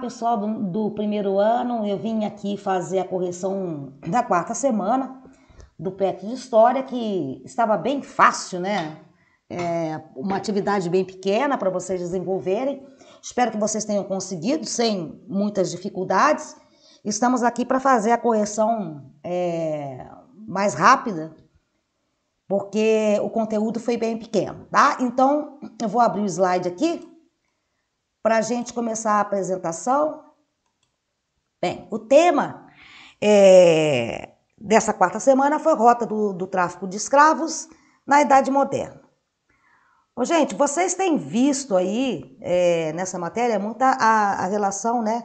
pessoal do primeiro ano. Eu vim aqui fazer a correção da quarta semana do PET de História, que estava bem fácil, né? Uma atividade bem pequena para vocês desenvolverem. Espero que vocês tenham conseguido, sem muitas dificuldades. Estamos aqui para fazer a correção mais rápida, porque o conteúdo foi bem pequeno, tá? Então, eu vou abrir o slide aqui para a gente começar a apresentação. Bem, o tema dessa quarta semana foi Rota do Tráfico de Escravos na Idade Moderna. Bom, gente, vocês têm visto aí nessa matéria muita a relação, né,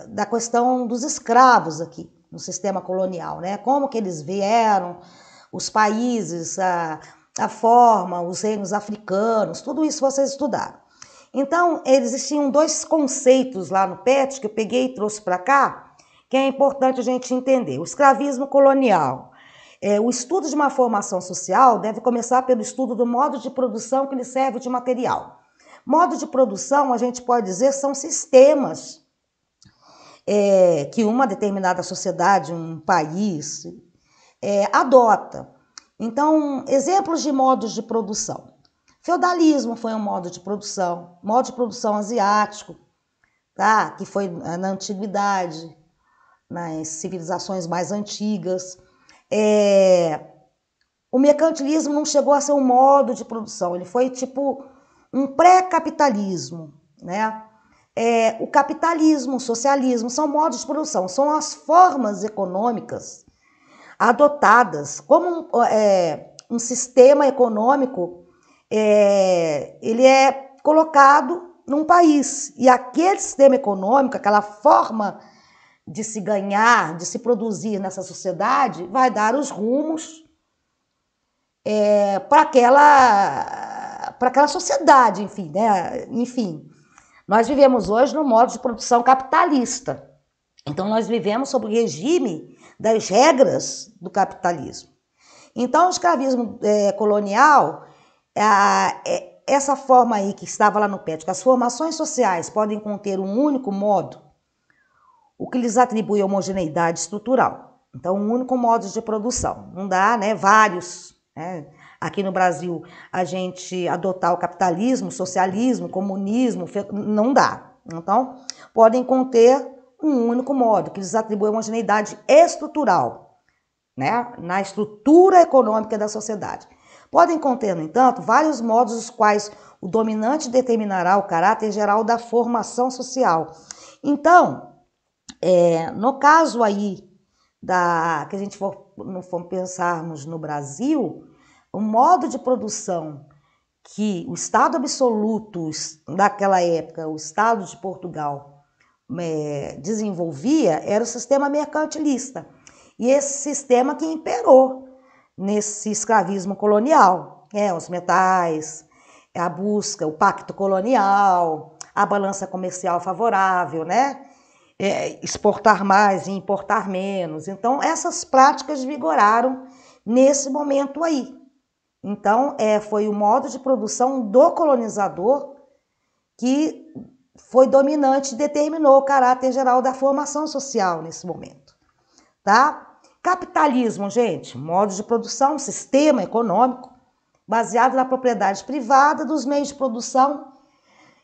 da questão dos escravos aqui no sistema colonial, né? Como que eles vieram, os países, a forma, os reinos africanos, tudo isso vocês estudaram. Então, existiam dois conceitos lá no PET que eu peguei e trouxe para cá, que é importante a gente entender. O escravismo colonial. O estudo de uma formação social deve começar pelo estudo do modo de produção que lhe serve de material. Modo de produção, a gente pode dizer, são sistemas que uma determinada sociedade, um país, adota. Então, exemplos de modos de produção. Feudalismo foi um modo de produção asiático, tá? Que foi na antiguidade, nas civilizações mais antigas. O mercantilismo não chegou a ser um modo de produção, ele foi tipo um pré-capitalismo, né? O capitalismo, o socialismo são modos de produção, são as formas econômicas adotadas como um sistema econômico. Ele é colocado num país, e aquele sistema econômico, aquela forma de se ganhar, de se produzir nessa sociedade, vai dar os rumos para aquela sociedade, enfim, né? Enfim, nós vivemos hoje no modo de produção capitalista. Então, nós vivemos sob o regime das regras do capitalismo. Então, o escravismo colonial, essa forma aí que estava lá no PET, que as formações sociais podem conter um único modo, o que lhes atribui homogeneidade estrutural. Então, um único modo de produção. Não dá, né? Vários. Né? Aqui no Brasil, a gente adotar o capitalismo, socialismo, comunismo, não dá. Então, podem conter um único modo, que lhes atribui homogeneidade estrutural, né? Na estrutura econômica da sociedade. Podem conter, no entanto, vários modos os quais o dominante determinará o caráter geral da formação social. Então, no caso aí que a gente for pensarmos no Brasil, o modo de produção que o Estado absoluto daquela época, o Estado de Portugal, desenvolvia era o sistema mercantilista. E esse sistema que imperou nesse escravismo colonial, os metais, a busca, o pacto colonial, a balança comercial favorável, né? Exportar mais e importar menos. Então, essas práticas vigoraram nesse momento aí. Então, foi o modo de produção do colonizador que foi dominante e determinou o caráter geral da formação social nesse momento, tá? Capitalismo, gente, modo de produção, sistema econômico baseado na propriedade privada dos meios de produção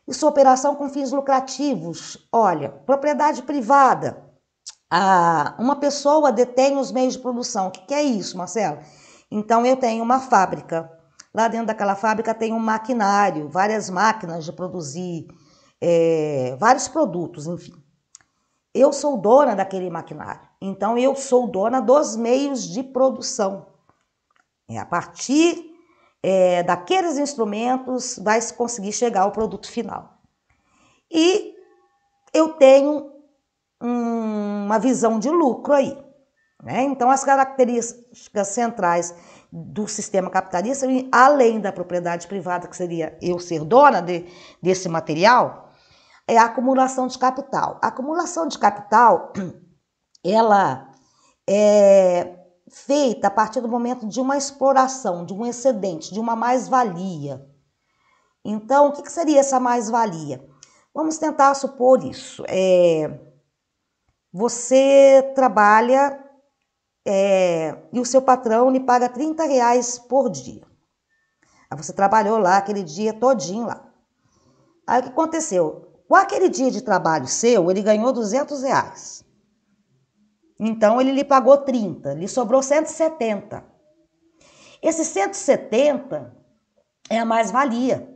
e sua operação com fins lucrativos. Olha, propriedade privada, uma pessoa detém os meios de produção. O que é isso, Marcelo? Então, eu tenho uma fábrica. Lá dentro daquela fábrica tem um maquinário, várias máquinas de produzir vários produtos, enfim. Eu sou dona daquele maquinário. Então, eu sou dona dos meios de produção. A partir daqueles instrumentos vai se conseguir chegar ao produto final. E eu tenho uma visão de lucro aí, né? Então, as características centrais do sistema capitalista, além da propriedade privada, que seria eu ser dona desse material, é a acumulação de capital. A acumulação de capital, ela é feita a partir do momento de uma exploração, de um excedente, de uma mais-valia. Então, o que seria essa mais-valia? Vamos tentar supor isso. Você trabalha e o seu patrão lhe paga R$ 30 por dia. Aí você trabalhou lá aquele dia todinho lá. Aí o que aconteceu? Com aquele dia de trabalho seu, ele ganhou R$ 200. Então ele lhe pagou 30, lhe sobrou 170. Esses 170 é a mais-valia.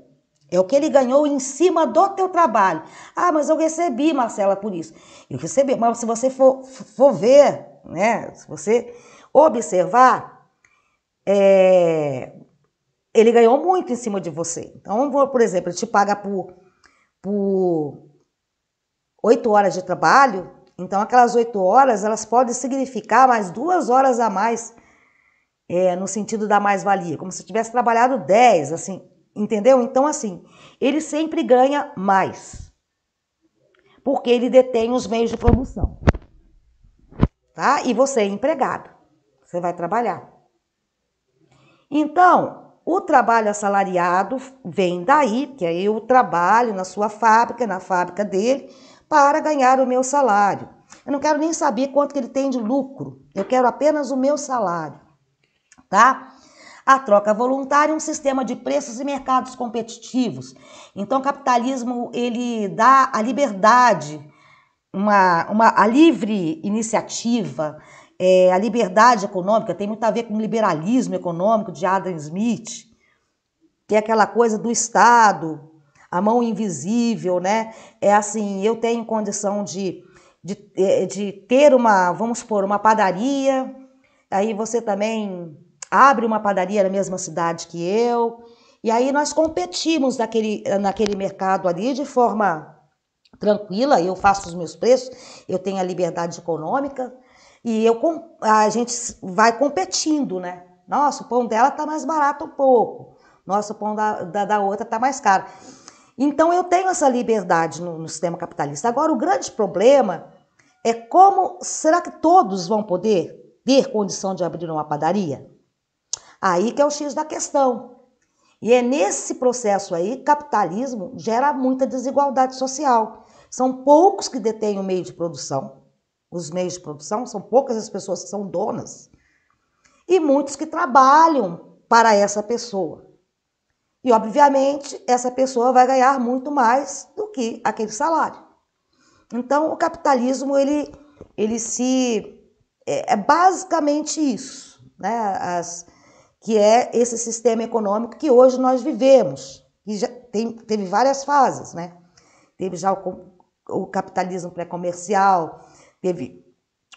É o que ele ganhou em cima do teu trabalho. Ah, mas eu recebi, Marcela, por isso. Eu recebi, mas se você for ver, né? Se você observar, ele ganhou muito em cima de você. Então, por exemplo, ele te paga por 8 horas de trabalho. Então, aquelas 8 horas, elas podem significar mais 2 horas a mais, no sentido da mais-valia. Como se tivesse trabalhado 10, assim. Entendeu? Então, assim, ele sempre ganha mais, porque ele detém os meios de produção, tá? E você é empregado, você vai trabalhar. Então, o trabalho assalariado vem daí, que aí eu trabalho na sua fábrica, na fábrica dele, para ganhar o meu salário. Eu não quero nem saber quanto que ele tem de lucro, eu quero apenas o meu salário, tá? A troca voluntária é um sistema de preços e mercados competitivos. Então, o capitalismo, ele dá a liberdade, a livre iniciativa, a liberdade econômica, tem muito a ver com o liberalismo econômico de Adam Smith, que é aquela coisa do Estado, a mão invisível, né? É assim, eu tenho condição de ter vamos supor, uma padaria, aí você também abre uma padaria na mesma cidade que eu, e aí nós competimos naquele mercado ali de forma tranquila, eu faço os meus preços, eu tenho a liberdade econômica, e a gente vai competindo, né? Nossa, o pão dela tá mais barato um pouco, nossa, o pão da outra tá mais caro. Então eu tenho essa liberdade no sistema capitalista. Agora, o grande problema é será que todos vão poder ter condição de abrir uma padaria? Aí que é o X da questão. E é nesse processo aí, capitalismo gera muita desigualdade social. São poucos que detêm o meio de produção. Os meios de produção, são poucas as pessoas que são donas. E muitos que trabalham para essa pessoa. E, obviamente, essa pessoa vai ganhar muito mais do que aquele salário. Então, o capitalismo, ele é basicamente isso, né? Que é esse sistema econômico que hoje nós vivemos, que já teve várias fases, né? Teve já o capitalismo pré-comercial,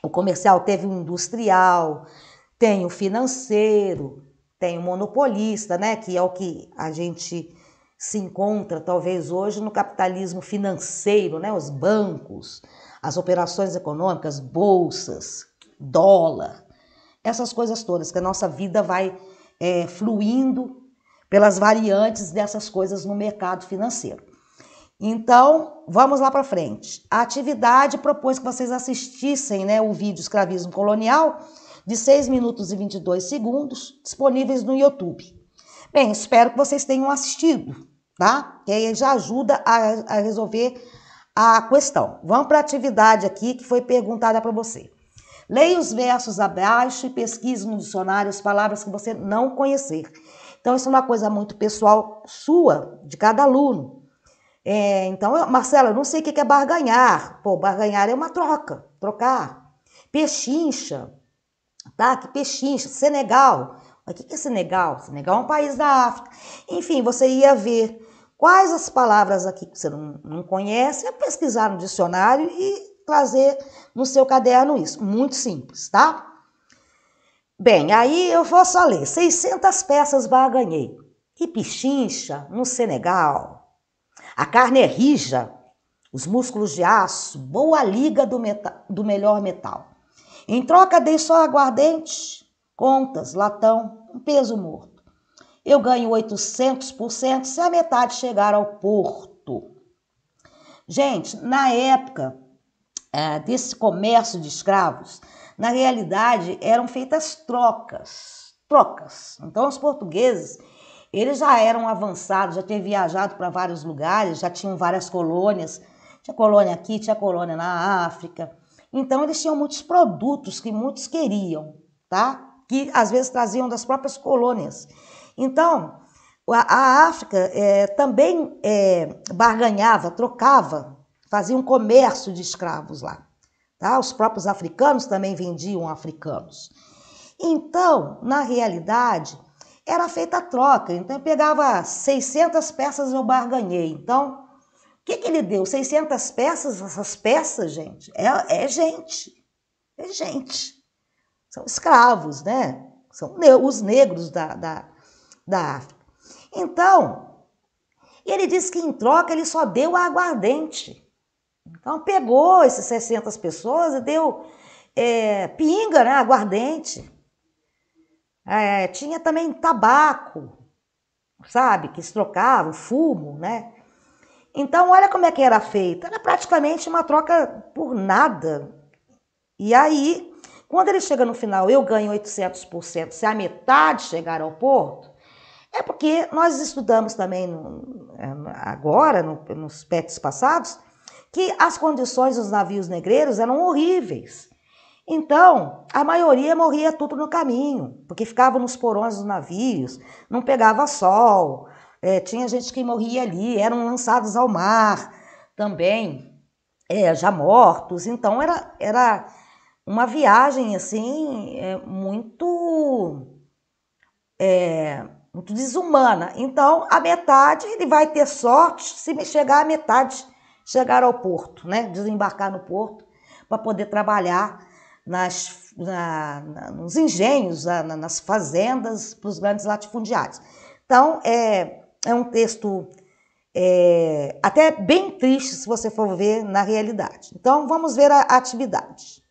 o comercial, teve o industrial, tem o financeiro, tem o monopolista, né? Que é o que a gente se encontra talvez hoje no capitalismo financeiro, né? Os bancos, as operações econômicas, bolsas, dólar, essas coisas todas, que a nossa vida vai fluindo pelas variantes dessas coisas no mercado financeiro. Então, vamos lá para frente. A atividade propôs que vocês assistissem, né, o vídeo Escravismo Colonial, de 6 minutos e 22 segundos, disponíveis no YouTube. Bem, espero que vocês tenham assistido, tá? Que aí já ajuda a resolver a questão. Vamos para a atividade aqui que foi perguntada para você. Leia os versos abaixo e pesquise no dicionário as palavras que você não conhecer. Então, isso é uma coisa muito pessoal sua, de cada aluno. Então, Marcela, eu não sei o que é barganhar. Pô, barganhar é uma troca, trocar. Pechincha, tá? Que pechincha. Senegal. O que é Senegal? Senegal é um país da África. Enfim, você ia ver quais as palavras aqui que você não conhece, é pesquisar no dicionário e trazer no seu caderno isso. Muito simples, tá? Bem, aí eu vou só ler. 600 peças barganhei. Que pechincha no Senegal. A carne é rija, os músculos de aço, boa liga do melhor metal. Em troca dei só aguardente, contas, latão, um peso morto. Eu ganho 800% se a metade chegar ao porto. Gente, na época desse comércio de escravos, na realidade eram feitas trocas. Então os portugueses, Eles já eram avançados, já tinham viajado para vários lugares, já tinham várias colônias. Tinha colônia aqui, tinha colônia na África. Então, eles tinham muitos produtos que muitos queriam, tá? Que às vezes traziam das próprias colônias. Então, a África também barganhava, trocava, fazia um comércio de escravos lá. Tá? Os próprios africanos também vendiam africanos. Então, na realidade, era feita a troca. Então, eu pegava 600 peças, eu barganhei. Então, o que ele deu? 600 peças? Essas peças, gente, é gente. É gente. São escravos, né? São os negros da África. Então, ele disse que em troca ele só deu aguardente. Então, pegou esses 600 pessoas e deu pinga, né? Aguardente. Tinha também tabaco, sabe? Que se trocava, fumo, né? Então, olha como é que era feito. Era praticamente uma troca por nada. E aí, quando ele chega no final, eu ganho 800%, se a metade chegar ao porto, é porque nós estudamos também agora, nos PETs passados, que as condições dos navios negreiros eram horríveis. Então, a maioria morria tudo no caminho, porque ficava nos porões dos navios, não pegava sol, tinha gente que morria ali, eram lançados ao mar também, já mortos. Então, era uma viagem assim muito desumana. Então, a metade ele vai ter sorte se chegar a metade, chegar ao porto, né? Desembarcar no porto para poder trabalhar nos engenhos, nas fazendas, para os grandes latifundiários. Então, é um texto até bem triste se você for ver na realidade. Então, vamos ver a atividade.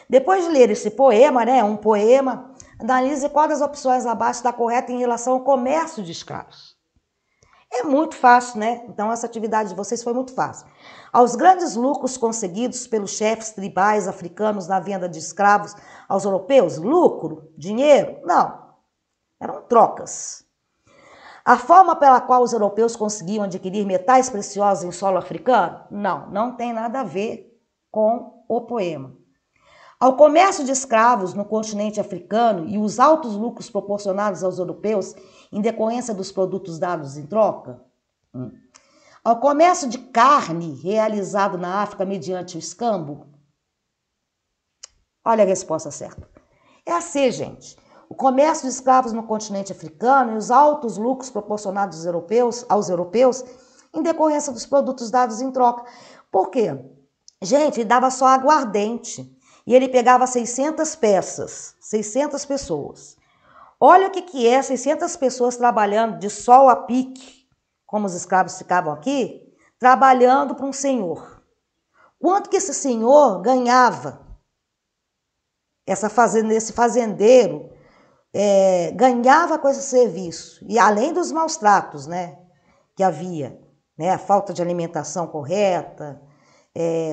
Depois de ler esse poema, né, um poema, analise qual das opções abaixo está correta em relação ao comércio de escravos. É muito fácil, né? Então, essa atividade de vocês foi muito fácil. Aos grandes lucros conseguidos pelos chefes tribais africanos na venda de escravos aos europeus, lucro, dinheiro? Não. Eram trocas. A forma pela qual os europeus conseguiam adquirir metais preciosos em solo africano? Não, não tem nada a ver com o poema. Ao comércio de escravos no continente africano e os altos lucros proporcionados aos europeus em decorrência dos produtos dados em troca? Ao comércio de carne realizado na África mediante o escambo? Olha a resposta certa. É assim, gente. O comércio de escravos no continente africano e os altos lucros proporcionados aos europeus em decorrência dos produtos dados em troca. Por quê? Gente, ele dava só aguardente. E ele pegava 600 peças, 600 pessoas. Olha o que é 600 pessoas trabalhando de sol a pique, como os escravos ficavam aqui, trabalhando para um senhor. Quanto que esse senhor ganhava? Esse fazendeiro ganhava com esse serviço. E além dos maus tratos, né, que havia, né, a falta de alimentação correta,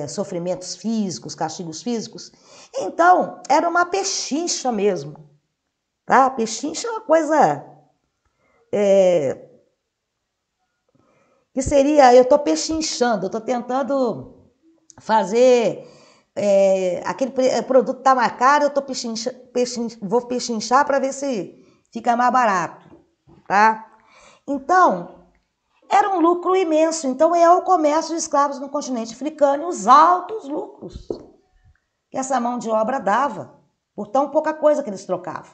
sofrimentos físicos, castigos físicos. Então, era uma pechincha mesmo. Tá? Pechincha é uma coisa que seria, eu estou pechinchando, eu estou tentando fazer aquele produto tá mais caro, eu tô vou pechinchar para ver se fica mais barato, tá? Então, era um lucro imenso. Então, é o comércio de escravos no continente africano e os altos lucros que essa mão de obra dava, por tão pouca coisa que eles trocavam.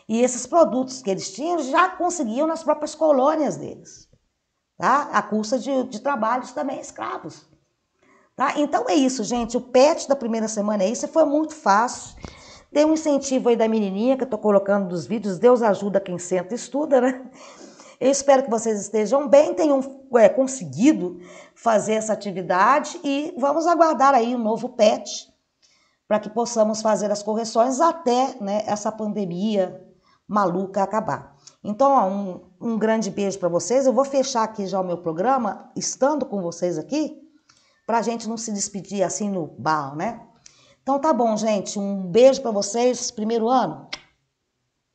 E esses produtos que eles tinham já conseguiam nas próprias colônias deles, tá? À custa de trabalhos também escravos. Tá? Então é isso, gente. O PET da primeira semana é isso. Foi muito fácil. Tem um incentivo aí da menininha que eu tô colocando nos vídeos. Deus ajuda quem senta e estuda, né? Eu espero que vocês estejam bem, tenham conseguido fazer essa atividade e vamos aguardar aí um novo PET para que possamos fazer as correções até, né, essa pandemia maluca acabar. Então, ó, um grande beijo para vocês. Eu vou fechar aqui já o meu programa, estando com vocês aqui, para a gente não se despedir assim no bar, né? Então tá bom, gente. Um beijo para vocês. Primeiro ano.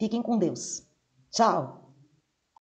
Fiquem com Deus. Tchau.